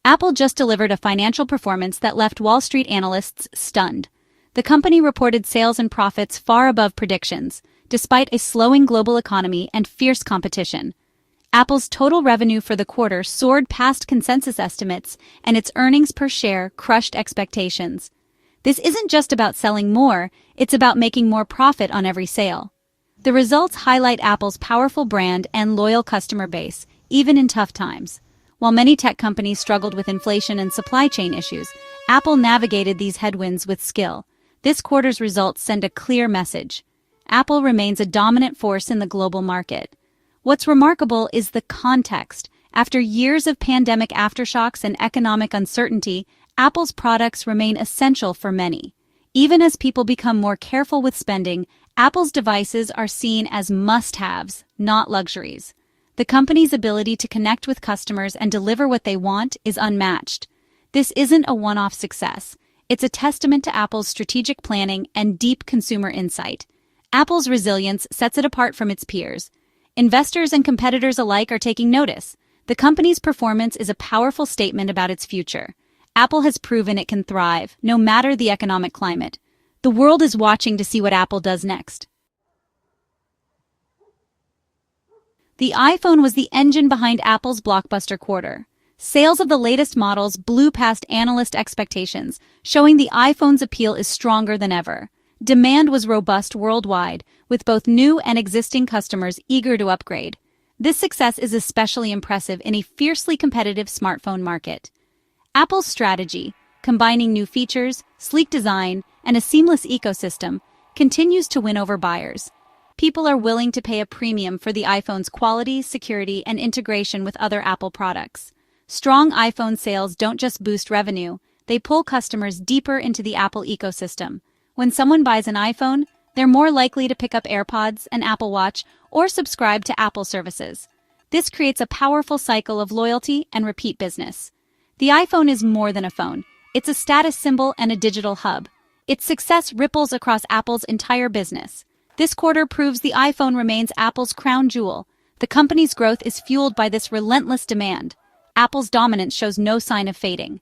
Apple just delivered a financial performance that left Wall Street analysts stunned. The company reported sales and profits far above predictions, despite a slowing global economy and fierce competition. Apple's total revenue for the quarter soared past consensus estimates, and its earnings per share crushed expectations. This isn't just about selling more, it's about making more profit on every sale. The results highlight Apple's powerful brand and loyal customer base, even in tough times. While many tech companies struggled with inflation and supply chain issues, Apple navigated these headwinds with skill. This quarter's results send a clear message. Apple remains a dominant force in the global market. What's remarkable is the context. After years of pandemic aftershocks and economic uncertainty, Apple's products remain essential for many. Even as people become more careful with spending, Apple's devices are seen as must-haves, not luxuries. The company's ability to connect with customers and deliver what they want is unmatched. This isn't a one-off success. It's a testament to Apple's strategic planning and deep consumer insight. Apple's resilience sets it apart from its peers. Investors and competitors alike are taking notice. The company's performance is a powerful statement about its future. Apple has proven it can thrive, no matter the economic climate. The world is watching to see what Apple does next. The iPhone was the engine behind Apple's blockbuster quarter. Sales of the latest models blew past analyst expectations, showing the iPhone's appeal is stronger than ever. Demand was robust worldwide, with both new and existing customers eager to upgrade. This success is especially impressive in a fiercely competitive smartphone market. Apple's strategy, combining new features, sleek design, and a seamless ecosystem, continues to win over buyers. People are willing to pay a premium for the iPhone's quality, security, and integration with other Apple products. Strong iPhone sales don't just boost revenue, they pull customers deeper into the Apple ecosystem. When someone buys an iPhone, they're more likely to pick up AirPods, an Apple Watch, or subscribe to Apple services. This creates a powerful cycle of loyalty and repeat business. The iPhone is more than a phone. It's a status symbol and a digital hub. Its success ripples across Apple's entire business. This quarter proves the iPhone remains Apple's crown jewel. The company's growth is fueled by this relentless demand. Apple's dominance shows no sign of fading.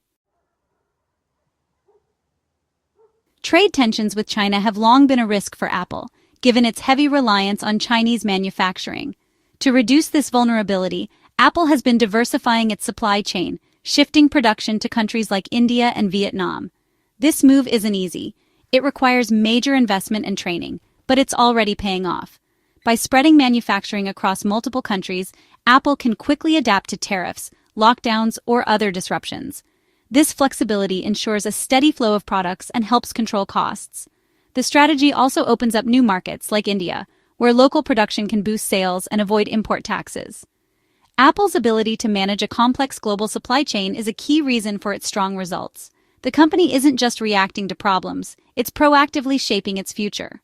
Trade tensions with China have long been a risk for Apple, given its heavy reliance on Chinese manufacturing. To reduce this vulnerability, Apple has been diversifying its supply chain, shifting production to countries like India and Vietnam. This move isn't easy. It requires major investment and training, but it's already paying off. By spreading manufacturing across multiple countries, Apple can quickly adapt to tariffs, lockdowns, or other disruptions. This flexibility ensures a steady flow of products and helps control costs. The strategy also opens up new markets like India, where local production can boost sales and avoid import taxes. Apple's ability to manage a complex global supply chain is a key reason for its strong results. The company isn't just reacting to problems, it's proactively shaping its future.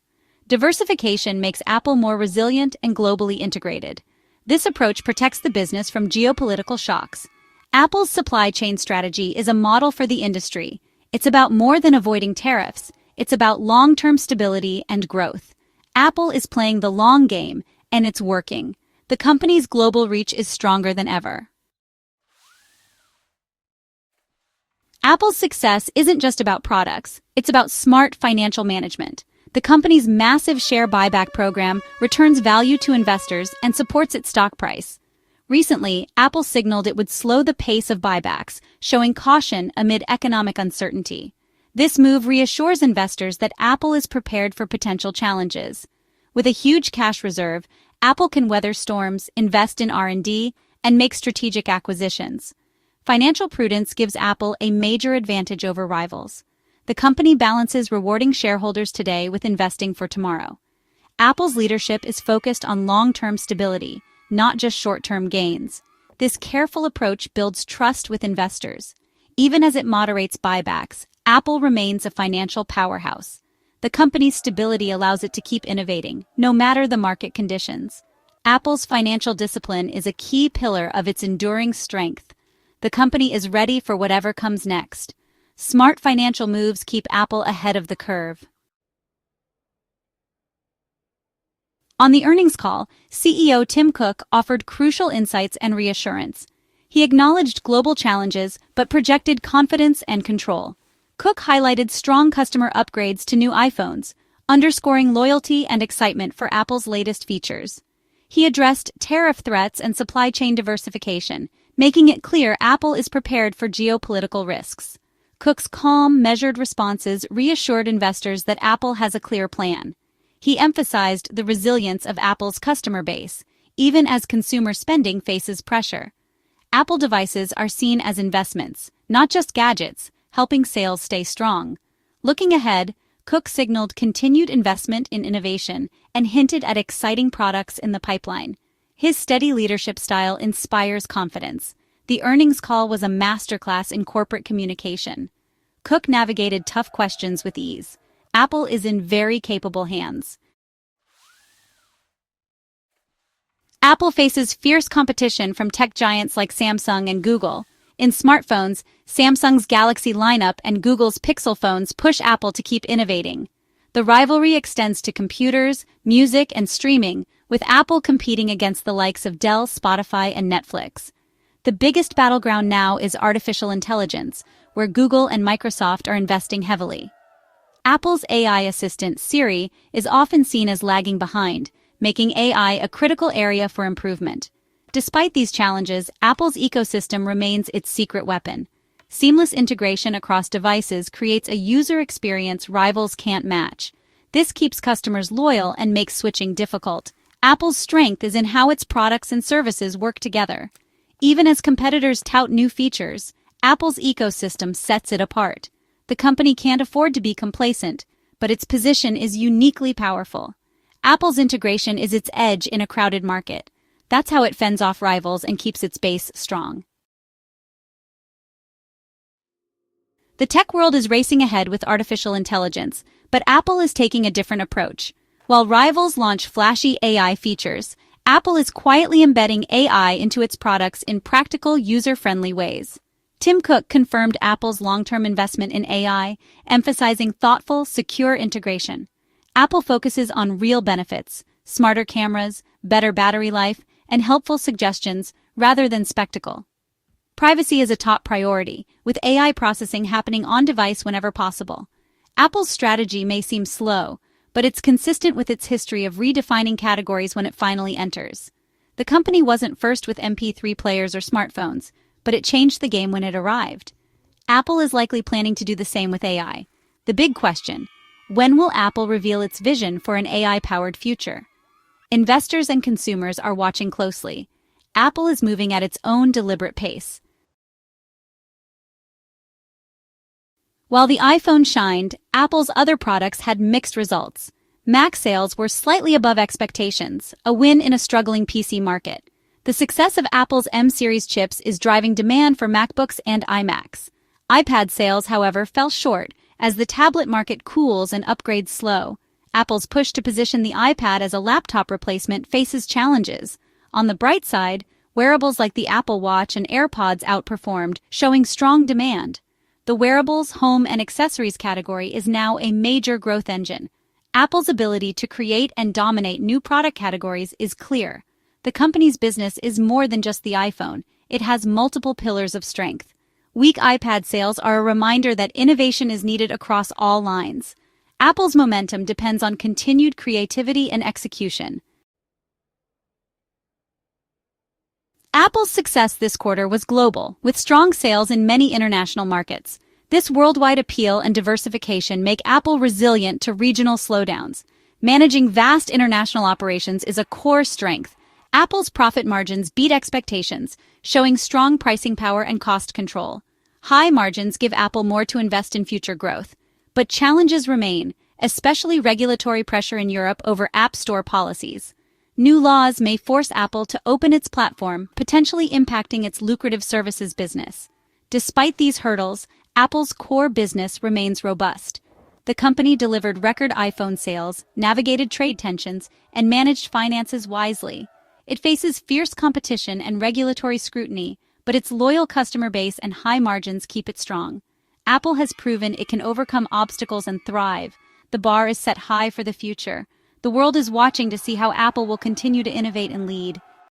Diversification makes Apple more resilient and globally integrated. This approach protects the business from geopolitical shocks. Apple's supply chain strategy is a model for the industry. It's about more than avoiding tariffs. It's about long-term stability and growth. Apple is playing the long game, and it's working. The company's global reach is stronger than ever. Apple's success isn't just about products. It's about smart financial management. The company's massive share buyback program returns value to investors and supports its stock price. Recently, Apple signaled it would slow the pace of buybacks, showing caution amid economic uncertainty. This move reassures investors that Apple is prepared for potential challenges. With a huge cash reserve, Apple can weather storms, invest in R&D, and make strategic acquisitions. Financial prudence gives Apple a major advantage over rivals. The company balances rewarding shareholders today with investing for tomorrow. Apple's leadership is focused on long-term stability, not just short-term gains. This careful approach builds trust with investors. Even as it moderates buybacks, Apple remains a financial powerhouse. The company's stability allows it to keep innovating, no matter the market conditions. Apple's financial discipline is a key pillar of its enduring strength. The company is ready for whatever comes next. Smart financial moves keep Apple ahead of the curve. On the earnings call, CEO Tim Cook offered crucial insights and reassurance. He acknowledged global challenges but projected confidence and control. Cook highlighted strong customer upgrades to new iPhones, underscoring loyalty and excitement for Apple's latest features. He addressed tariff threats and supply chain diversification, making it clear Apple is prepared for geopolitical risks. Cook's calm, measured responses reassured investors that Apple has a clear plan. He emphasized the resilience of Apple's customer base, even as consumer spending faces pressure. Apple devices are seen as investments, not just gadgets, helping sales stay strong. Looking ahead, Cook signaled continued investment in innovation and hinted at exciting products in the pipeline. His steady leadership style inspires confidence. The earnings call was a masterclass in corporate communication. Cook navigated tough questions with ease. Apple is in very capable hands. Apple faces fierce competition from tech giants like Samsung and Google. In smartphones, Samsung's Galaxy lineup and Google's Pixel phones push Apple to keep innovating. The rivalry extends to computers, music, and streaming, with Apple competing against the likes of Dell, Spotify, and Netflix. The biggest battleground now is artificial intelligence, where Google and Microsoft are investing heavily. Apple's AI assistant, Siri, is often seen as lagging behind, making AI a critical area for improvement. Despite these challenges, Apple's ecosystem remains its secret weapon. Seamless integration across devices creates a user experience rivals can't match. This keeps customers loyal and makes switching difficult. Apple's strength is in how its products and services work together. Even as competitors tout new features, Apple's ecosystem sets it apart. The company can't afford to be complacent, but its position is uniquely powerful. Apple's integration is its edge in a crowded market. That's how it fends off rivals and keeps its base strong. The tech world is racing ahead with artificial intelligence, but Apple is taking a different approach. While rivals launch flashy AI features, Apple is quietly embedding AI into its products in practical, user-friendly ways. Tim Cook confirmed Apple's long-term investment in AI, emphasizing thoughtful, secure integration. Apple focuses on real benefits, smarter cameras, better battery life, and helpful suggestions rather than spectacle. Privacy is a top priority, with AI processing happening on-device whenever possible. Apple's strategy may seem slow, but it's consistent with its history of redefining categories when it finally enters. The company wasn't first with MP3 players or smartphones, but it changed the game when it arrived. Apple is likely planning to do the same with AI. The big question: when will Apple reveal its vision for an AI-powered future? Investors and consumers are watching closely. Apple is moving at its own deliberate pace. While the iPhone shined, Apple's other products had mixed results. Mac sales were slightly above expectations, a win in a struggling PC market. The success of Apple's M-series chips is driving demand for MacBooks and iMacs. iPad sales, however, fell short, as the tablet market cools and upgrades slow. Apple's push to position the iPad as a laptop replacement faces challenges. On the bright side, wearables like the Apple Watch and AirPods outperformed, showing strong demand. The wearables, home, and accessories category is now a major growth engine. Apple's ability to create and dominate new product categories is clear. The company's business is more than just the iPhone. It has multiple pillars of strength. Weak iPad sales are a reminder that innovation is needed across all lines. Apple's momentum depends on continued creativity and execution. Apple's success this quarter was global, with strong sales in many international markets. This worldwide appeal and diversification make Apple resilient to regional slowdowns. Managing vast international operations is a core strength. Apple's profit margins beat expectations, showing strong pricing power and cost control. High margins give Apple more to invest in future growth. But challenges remain, especially regulatory pressure in Europe over App Store policies. New laws may force Apple to open its platform, potentially impacting its lucrative services business. Despite these hurdles, Apple's core business remains robust. The company delivered record iPhone sales, navigated trade tensions, and managed finances wisely. It faces fierce competition and regulatory scrutiny, but its loyal customer base and high margins keep it strong. Apple has proven it can overcome obstacles and thrive. The bar is set high for the future. The world is watching to see how Apple will continue to innovate and lead.